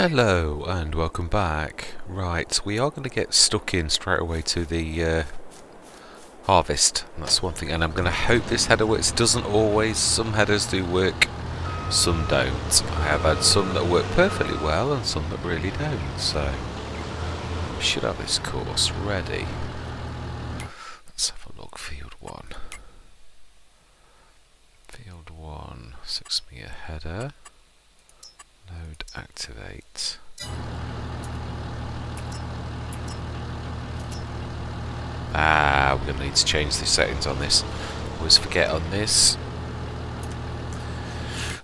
Hello and welcome back. Right, we are going to get stuck in straight away to the harvest. That's one thing, and I'm going to hope this header works. It doesn't always. Some headers do work, some don't. I have had some that work perfectly well and some that really don't. So, we should have this course ready. Let's have a look. Field 1. Field 1, 6 meter header. Load activate. We're going to need to change the settings on this. Always forget on this.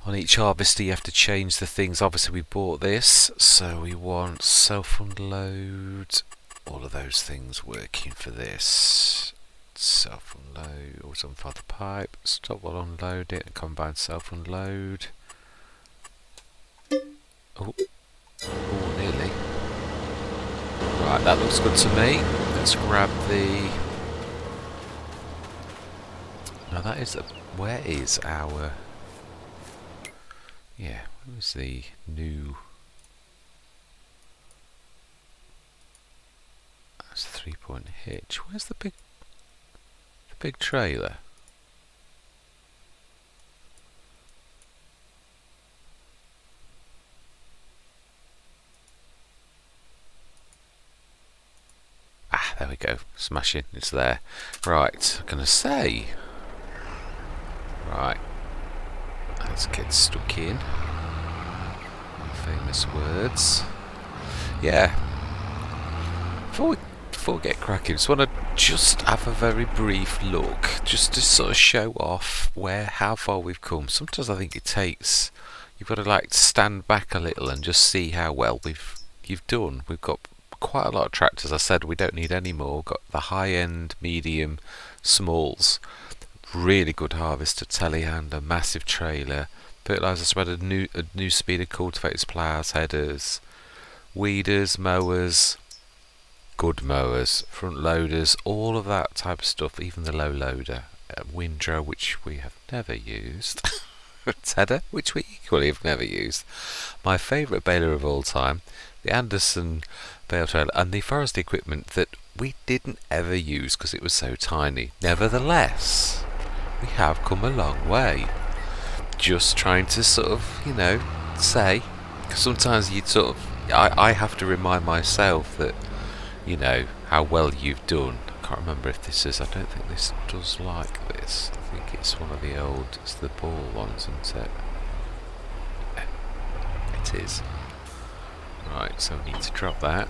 On each harvester you have to change the things. Obviously we bought this, so we want self-unload. All of those things working for this. Self-unload, always unfire the pipe. Stop while unload it and combine self-unload. Oh, nearly. Right, that looks good to me. Let's grab the... Now that is... Where is our... Yeah, where is the new... That's a 3-point hitch. Where's the big trailer? There we go, smashing, it's there. Right, I'm gonna say. Right, let's get stuck in. Famous words. Yeah. Before we get cracking, just want to have a very brief look, just to sort of show off how far we've come. Sometimes I think it takes, you've got to like stand back a little and just see how well you've done. We've got quite a lot of tractors. I said we don't need any more. Got the high-end, medium, smalls, really good harvester, telehandler, massive trailer, fertiliser spreader, a new speeder, cultivators, ploughs, headers, weeders, mowers, good mowers, front loaders, all of that type of stuff. Even the low loader, windrow, which we have never used, header, which we equally have never used. My favourite baler of all time, the Anderson bale trailer, and the forest equipment that we didn't ever use because it was so tiny. Nevertheless, we have come a long way. Just trying to sort of, say, cause sometimes you sort of, I have to remind myself that, how well you've done. I can't remember if this is, I don't think this does like this. I think it's one of the old, it's the ball ones, isn't it? It is. Right, so we need to drop that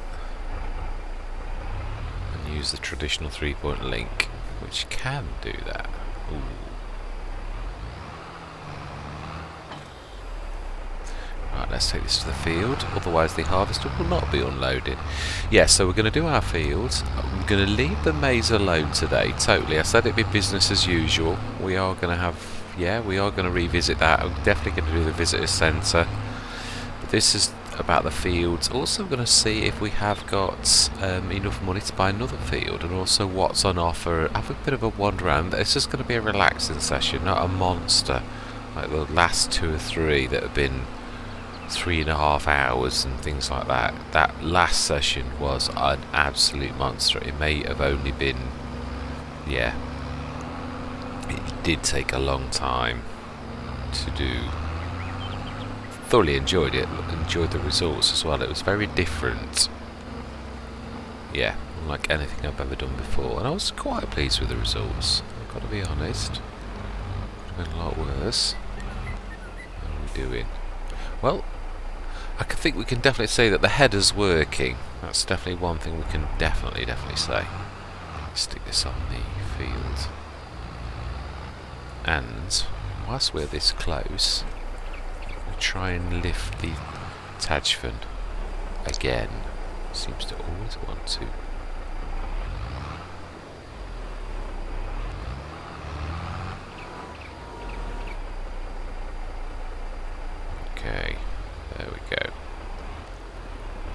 and use the traditional 3-point link, which can do that. Ooh. Right, let's take this to the field, otherwise the harvester will not be unloaded. Yeah, so we're going to do our field. I'm going to leave the maize alone today, totally. I said it'd be business as usual. We are going to have, we are going to revisit that. I'm definitely going to do the visitor centre. But this is about the fields. Also going to see if we have got enough money to buy another field, and also what's on offer. Have a bit of a wander around. It's just going to be a relaxing session, not a monster like the last 2 or 3 that have been 3.5 hours and things like that. That last session was an absolute monster. It may have only been, it did take a long time to do. Thoroughly enjoyed it, enjoyed the results as well. It was very different, unlike anything I've ever done before, and I was quite pleased with the results, I've got to be honest. Could have been a lot worse. How are we doing? Well, I think we can definitely say that the header's working. That's definitely one thing we can definitely say. Stick this on the field, and whilst we're this close, try and lift the Tajfun again. Seems to always want to. Okay, there we go.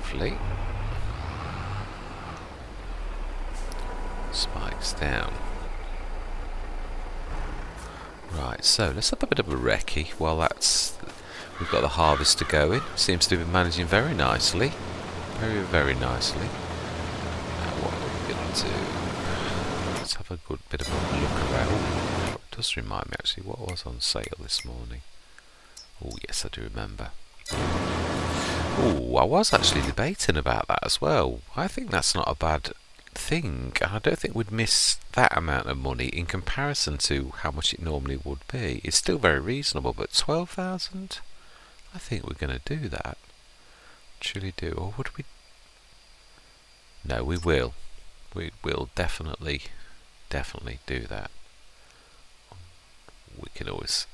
Lovely. Spikes down. Right, so let's have a bit of a recce while We've got the harvester going. Seems to be managing very nicely. Very, very nicely. Now what are we going to do? Let's have a good bit of a look around. Oh, it does remind me actually what was on sale this morning. Oh yes, I do remember. Oh, I was actually debating about that as well. I think that's not a bad thing. I don't think we'd miss that amount of money in comparison to how much it normally would be. It's still very reasonable, but 12,000? I think we're going to do that. Truly do. Or would we? No, we will. We will definitely do that. We can always.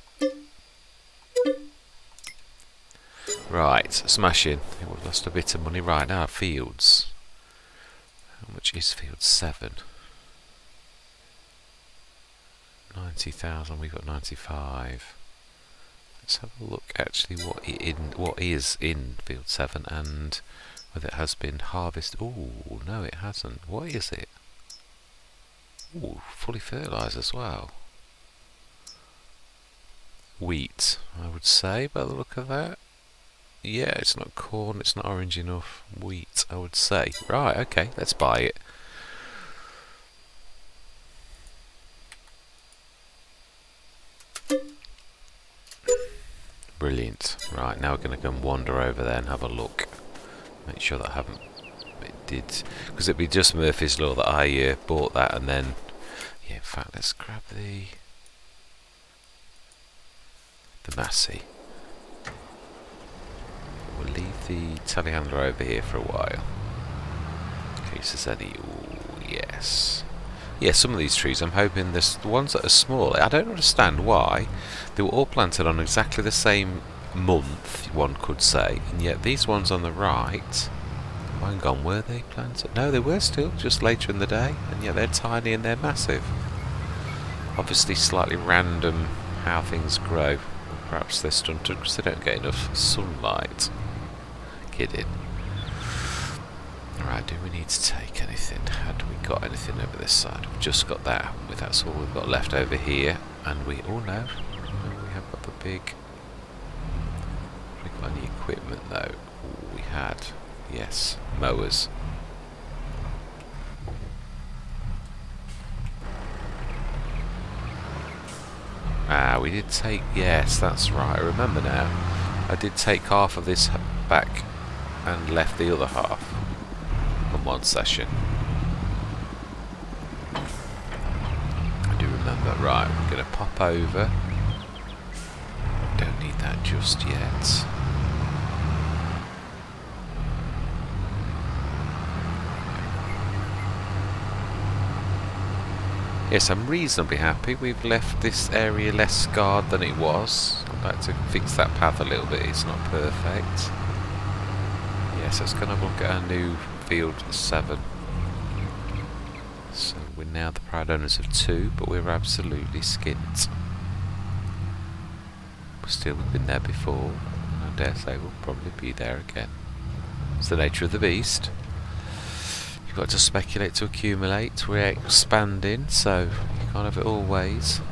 Right, smashing. We've lost a bit of money right now. Fields. How much is field 7? 90,000. We've got 95. Let's have a look actually what is in field 7 and whether it has been harvested. Oh no, it hasn't. What is it? Oh, fully fertilised as well. Wheat, I would say, by the look of that. Yeah, it's not corn, it's not orange enough. Wheat, I would say. Right, okay, let's buy it. Brilliant. Right, now we're going to go and wander over there and have a look. Make sure that I haven't... It did... Because it'd be just Murphy's Law that I bought that and then... Yeah, in fact, let's grab the Massey. We'll leave the telehandler over here for a while. In case there's any... Ooh, yes. Yeah, some of these trees, I'm hoping there's the ones that are small. I don't understand why. They were all planted on exactly the same month, one could say. And yet these ones on the right... Hang on, were they planted? No, they were still, just later in the day. And yet they're tiny and they're massive. Obviously slightly random how things grow. Perhaps they're stunted because they don't get enough sunlight. Kidding. Right, do we need to take anything? Had we got anything over this side? We've just got that, haven't we? That's all we've got left over here. And we... Oh no. No, we have got the big... Have we got any equipment though? Ooh, we had... Yes, mowers. Ah, we did take... Yes, that's right. I remember now. I did take half of this back and left the other half from one session. I do remember. Right, we're going to pop over. Don't need that just yet. Yes, I'm reasonably happy. We've left this area less scarred than it was. I'd like to fix that path a little bit. It's not perfect. Yes, let's go and have a look at our new field 7. So we're now the proud owners of 2, but we're absolutely skint. Still, we've been there before, and I dare say we'll probably be there again. It's the nature of the beast. You've got to speculate to accumulate. We're expanding, so you can't have it all ways.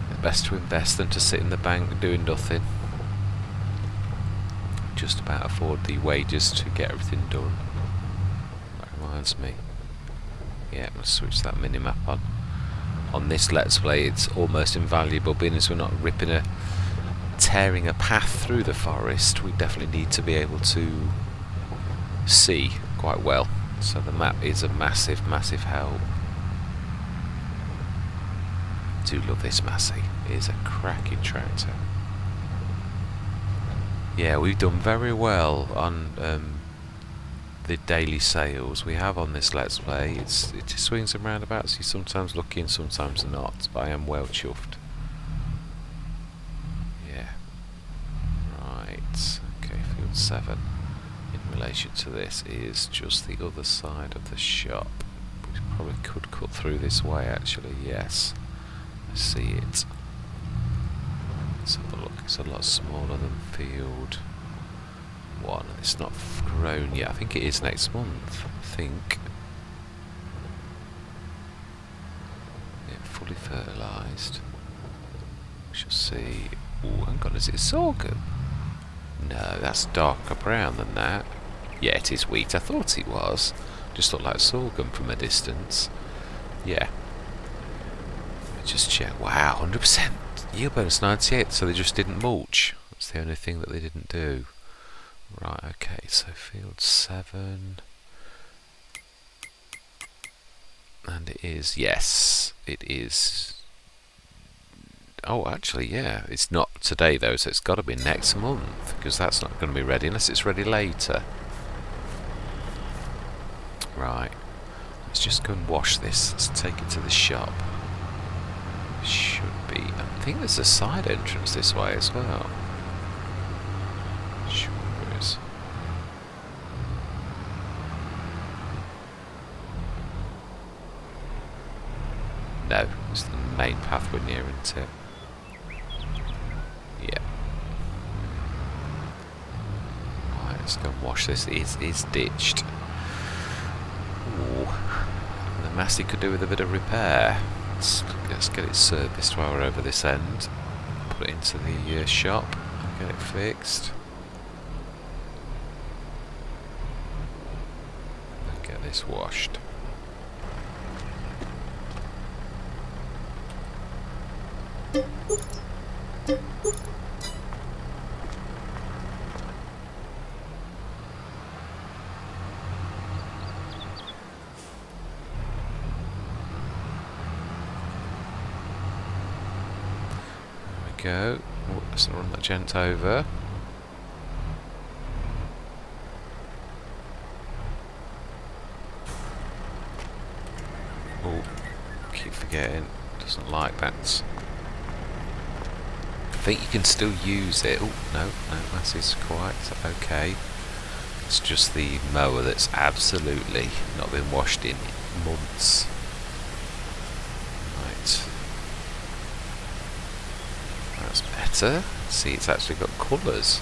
It's best to invest than to sit in the bank doing nothing. Just about afford the wages to get everything done. That reminds me. Yeah, I'm going to switch that minimap on. On this Let's Play, it's almost invaluable, being as we're not tearing a path through the forest. We definitely need to be able to see quite well, so the map is a massive help. I do love this Massey. It is a cracking tractor. Yeah, we've done very well on the daily sales we have on this Let's Play. It swings and roundabouts. You're sometimes lucky and sometimes not, but I am well chuffed. Yeah. Right. Okay, field 7. In relation to this is just the other side of the shop. We probably could cut through this way actually, yes. I see it. Let's have a look. It's a lot smaller than field 1. It's not grown yet. I think it is next month. I think. Yeah, fully fertilised. We shall see hang on, is it sorghum? No, that's darker brown than that. Yeah, it is wheat. I thought it was. Just looked like sorghum from a distance. Yeah. Just check. Wow, 100% yield bonus 98. So they just didn't mulch. That's the only thing that they didn't do. Right, okay, so field 7. And it is, yes, it is. Oh, actually, yeah, it's not today though, so it's got to be next month, because that's not going to be ready unless it's ready later. Right, let's just go and wash this. Let's take it to the shop. Should be. I think there's a side entrance this way as well. Sure is. No, it's the main path we're near, isn't it? Yeah. Right, let's go and wash this. It's ditched. Ooh. The Massey could do with a bit of repair. Let's get it serviced while we're over this end. Put it into the shop and get it fixed. And get this washed. Go. Oh, let's not run that gent over. Oh, keep forgetting. Doesn't like that. I think you can still use it. Oh, no, that is quite okay. It's just the mower that's absolutely not been washed in months. Right. That's better. See, it's actually got colours.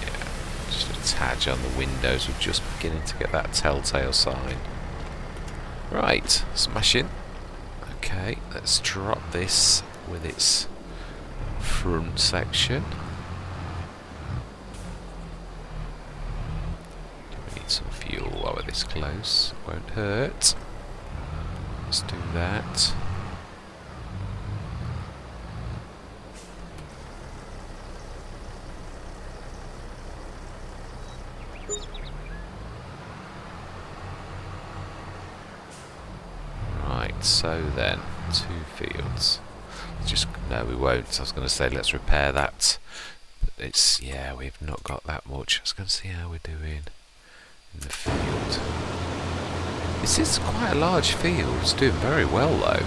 Yeah, just a tadge on the windows. We're just beginning to get that telltale sign. Right, smashing. Okay, let's drop this with its front section. Some fuel while we're this close. Won't hurt. Let's do that. Right, so then, 2 fields. Just no, we won't. I was going to say let's repair that. But it's, yeah, we've not got that much. I was going to see how we're doing in the field. This is quite a large field. It's doing very well though.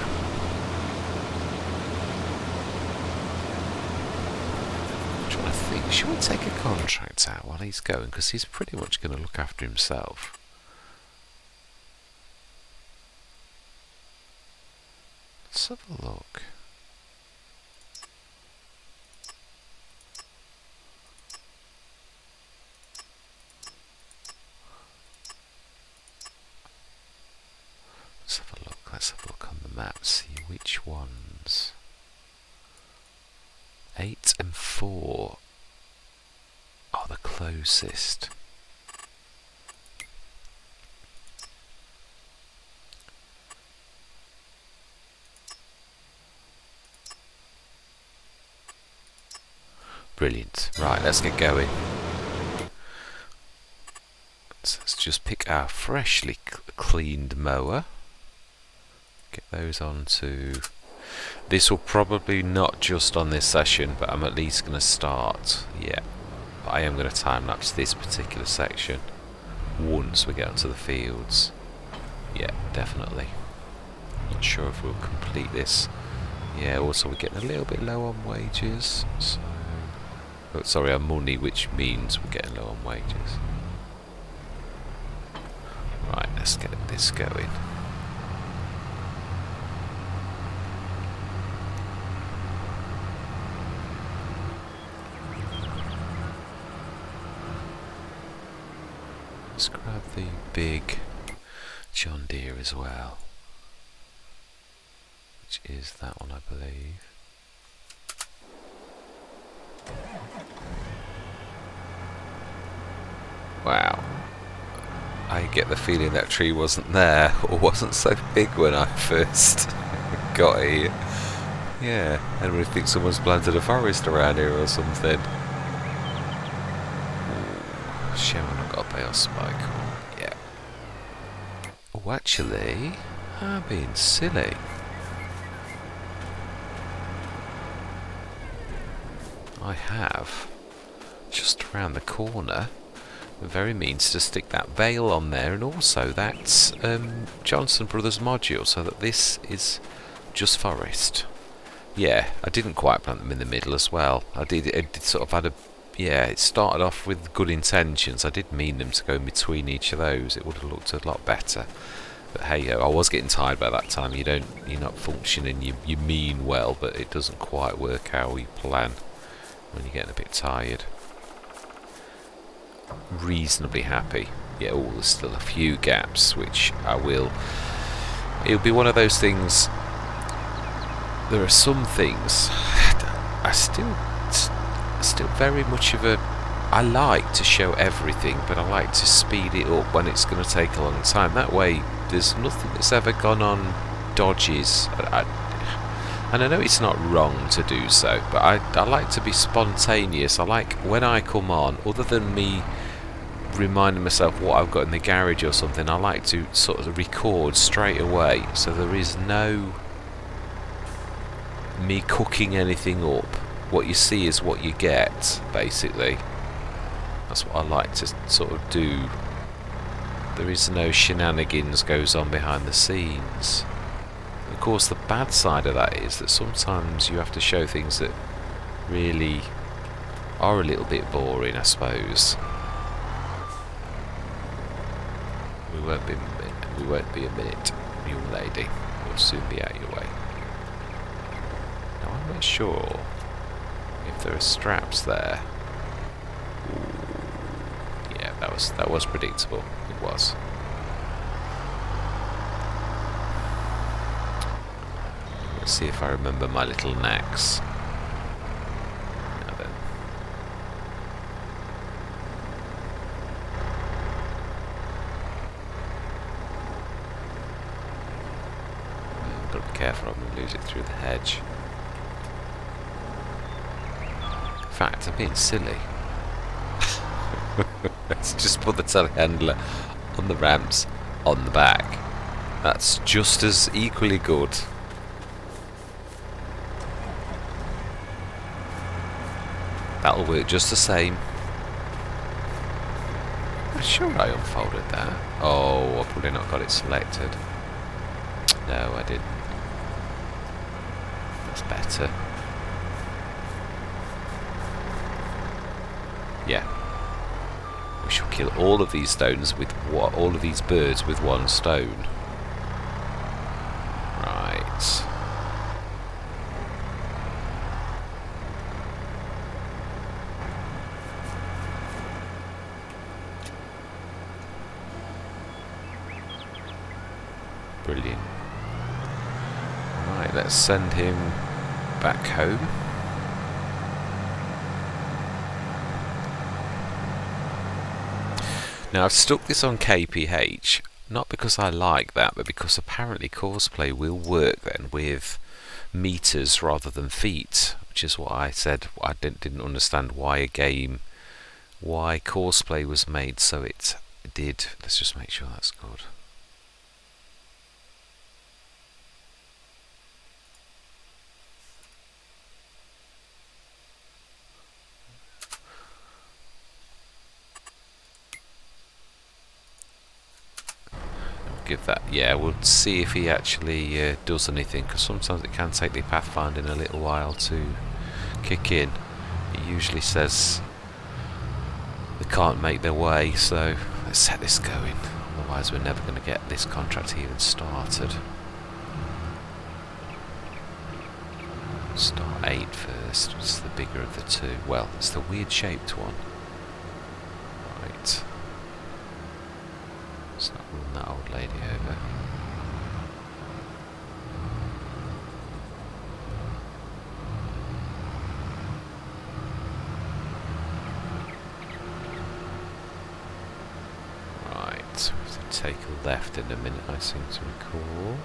I'm trying to think, should we take a contract out while he's going? Because he's pretty much going to look after himself. Let's have a look. Let's have a look on the map, see which ones. 8 and 4 are the closest. Brilliant. Right, let's get going. So let's just pick our freshly cleaned mower. Get those onto. This will probably not just on this session, but I'm at least going to start. Yeah, but I am going to time lapse this particular section once we get onto the fields. Yeah, definitely. Not sure if we'll complete this. Yeah, also we're getting a little bit low on wages. So, oh, sorry, on money, which means we're getting low on wages. Right, let's get this going. Let's grab the big John Deere as well, which is that one, I believe. Wow. I get the feeling that tree wasn't there, or wasn't so big when I first got here. Yeah, and we think someone's planted a forest around here or something. Ooh, shame I've not got a bale spike. Yeah. Oh, actually, I'm being silly. I have, just around the corner, the very means to stick that bale on there, and also that's Johnson Brothers module, so that this is just forest. Yeah, I didn't quite plant them in the middle as well. I did. It sort of had a. Yeah, it started off with good intentions. I did mean them to go in between each of those. It would have looked a lot better. But hey, I was getting tired by that time. You're not functioning. You mean well, but it doesn't quite work how you plan when you're getting a bit tired. Reasonably happy. Yeah, oh, there's still a few gaps, which I will. It'll be one of those things. There are some things I still very much of a. I like to show everything, but I like to speed it up when it's going to take a long time. That way, there's nothing that's ever gone on dodges. And I know it's not wrong to do so, but I like to be spontaneous. I like when I come on, other than me reminding myself what I've got in the garage or something, I like to sort of record straight away, so there is no me cooking anything up. What you see is what you get, basically. That's what I like to sort of do. There is no shenanigans goes on behind the scenes. Of course, the bad side of that is that sometimes you have to show things that really are a little bit boring, I suppose. We won't be a minute, young lady. We'll soon be out your way. Now, I'm not sure if there are straps there. Ooh. Yeah, that was predictable. It was. Let's see if I remember my little knacks. Now then. Gotta be careful, I'm going to lose it through the hedge. In fact, I'm being silly. Let's just put the telehandler on the ramps on the back. That's just as equally good. That'll work just the same. I'm sure I unfolded that. Oh, I've probably not got it selected. No, I didn't. That's better. Yeah. We shall kill all of these stones with all of these birds with one stone. Right. Brilliant. Right, let's send him back home. Now, I've stuck this on KPH, not because I like that, but because apparently Courseplay will work then with meters rather than feet, which is what I said. I didn't understand why Courseplay was made so it did. Let's just make sure that's good. Give that, yeah, we'll see if he actually does anything, because sometimes it can take the pathfinding a little while to kick in. It usually says they can't make their way, so let's set this going, otherwise we're never going to get this contract even started. Start 8 first, it's the bigger of the two. Well, it's the weird shaped one. Right. Let's not run that old lady over. Right, we have to take a left in a minute, I seem to recall.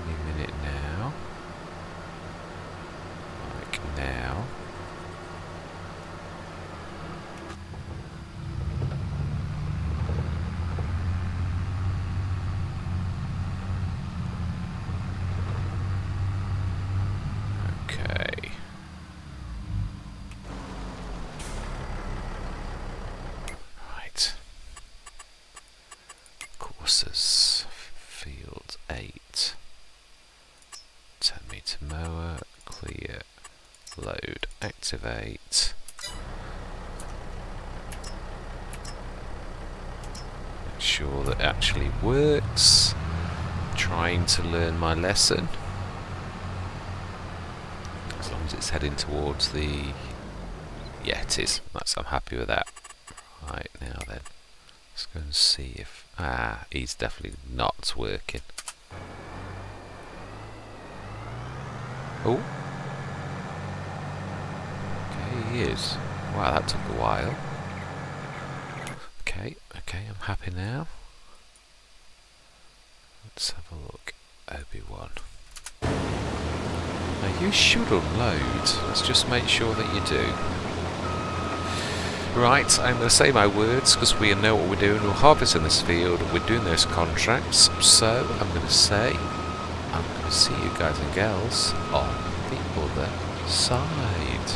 Any minute now. Like now. Okay. Right. Courses. Field 8. 10-meter mower. Clear. Load. Activate. Make sure that actually works. Trying to learn my lesson. As long as it's heading towards the... Yeah, it is. I'm happy with that. Right, now then. Let's go and see if... Ah, he's definitely not working. Oh. Okay, he is. Wow, that took a while. Okay, I'm happy now. Let's have a look. Obi-Wan. Now you should unload. Let's just make sure that you do. Right, I'm going to say my words because we know what we're doing. We're harvesting this field, we're doing those contracts. So I'm going to say, I'm going to see you guys and gals on the other side.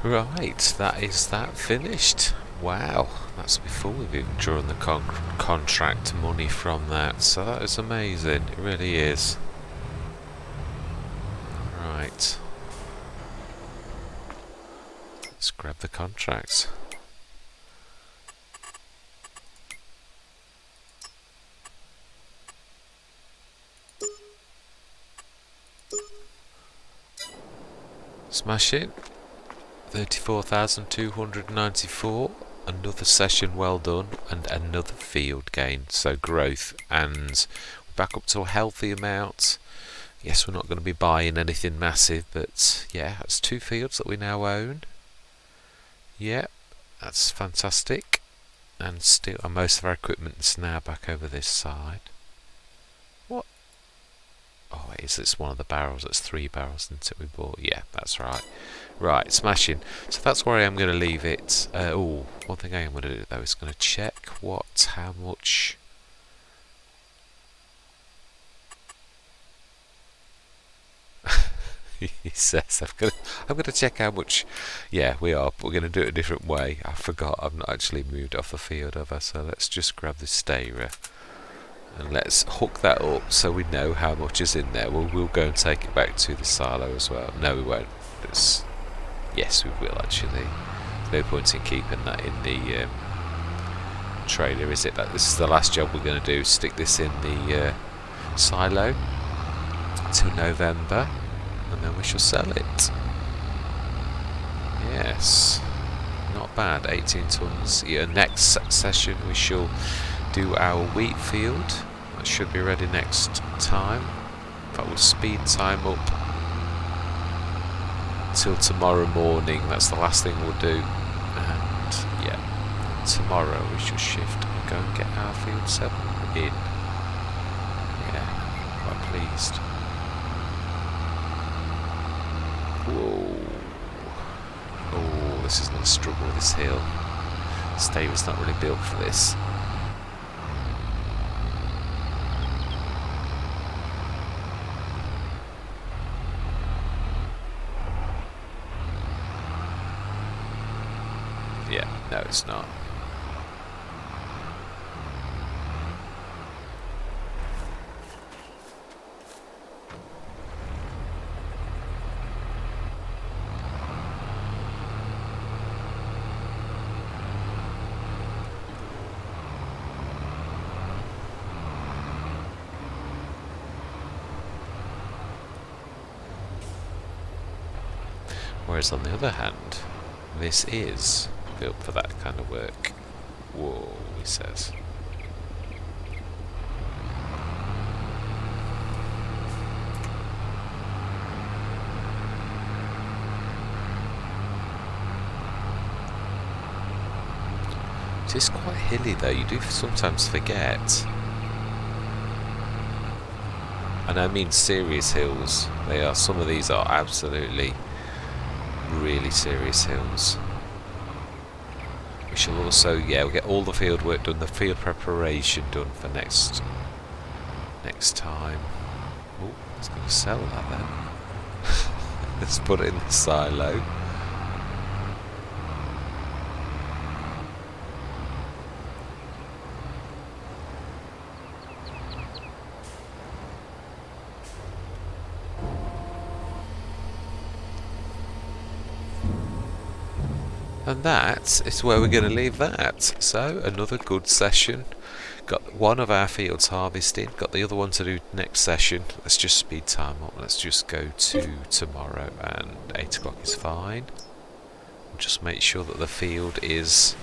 Right, that is that finished. Wow, that's before we've even drawn the contract money from that, so that is amazing, it really is. Right, let's grab the contract. Smash it. 34,294. Another session well done, and another field gain, so growth, and we're back up to a healthy amount. Yes, we're not going to be buying anything massive, but yeah, that's 2 fields that we now own. Yep, that's fantastic. And still, most of our equipment's now back over this side. What? Oh, it's one of the barrels. It's 3 barrels, isn't it, we bought? Yeah, that's right. Right, smashing. So that's where I am going to leave it. One thing I am going to do though is going to check how much. He says I'm going to check how much. Yeah, we are. But we're going to do it a different way. I forgot. I've not actually moved off the field, have I? So let's just grab the stayer and let's hook that up so we know how much is in there. We'll go and take it back to the silo as well. No, we won't. Yes, we will actually. There's no point in keeping that in the trailer, is it? This is the last job we're going to do. Stick this in the silo till November, and then we shall sell it. Yes, not bad. 18 tons. Yeah, next session we shall do our wheat field. That should be ready next time. That will speed time up till tomorrow morning. That's the last thing we'll do, and yeah, tomorrow we shall shift and go and get our field 7 in. Yeah, quite pleased. Whoa. Oh, this is not a struggle, this hill. Staver's not really built for this. Yeah, no, it's not. Whereas on the other hand, this is built for that kind of work. Whoa, he says. It is quite hilly though, you do sometimes forget. And I mean serious hills. Some of these are absolutely really serious hills. We shall also, we'll get all the field work done, the field preparation done for next time. Oh, it's going to sell that then. Let's put it in the silo. And that is where we're going to leave that. So, another good session. Got one of our fields harvested, got the other one to do next session. Let's just speed time up. Let's just go to tomorrow, and 8 o'clock is fine. Just make sure that the field is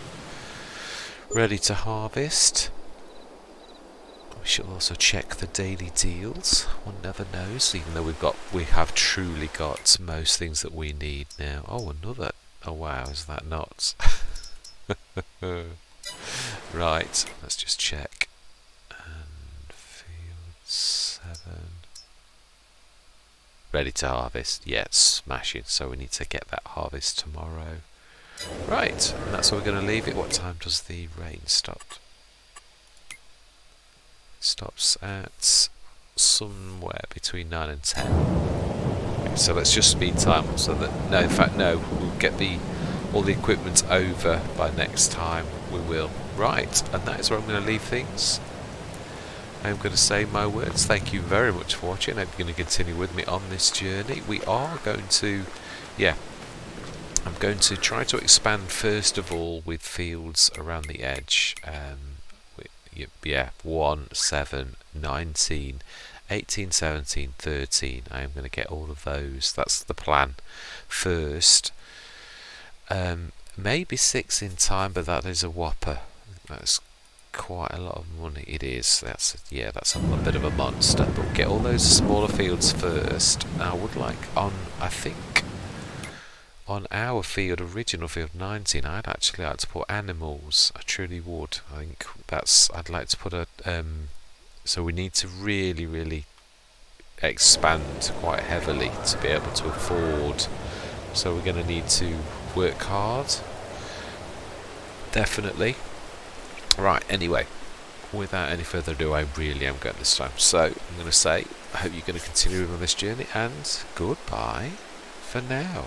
ready to harvest. We should also check the daily deals. One never knows, even though we have truly got most things that we need now. Oh, another. Oh wow, is that nuts? Right, let's just check. And field 7. Ready to harvest. Yeah, smashing. So we need to get that harvest tomorrow. Right, and that's where we're going to leave it. What time does the rain stop? Stops at somewhere between 9 and 10. So let's just speed time up so that, no, in fact, no, we'll get the all the equipment over by next time, we will. Right, and that is where I'm going to leave things. I'm going to say my words. Thank you very much for watching. I hope you're going to continue with me on this journey. We are going to, I'm going to try to expand first of all with fields around the edge. 1, 7, 19, 18, 17, 13. I am going to get all of those. That's the plan first. Maybe 6 in time, but that is a whopper. That's quite a lot of money. It is. That's a bit of a monster. But we'll get all those smaller fields first. Now, I would like I think on our field, original field 19, I'd actually like to put animals. I truly would. I think I'd like to put a so we need to really, really expand quite heavily to be able to afford. So we're going to need to work hard. Definitely. Right, anyway, without any further ado, I really am going this time. So I'm going to say, I hope you're going to continue on this journey, and goodbye for now.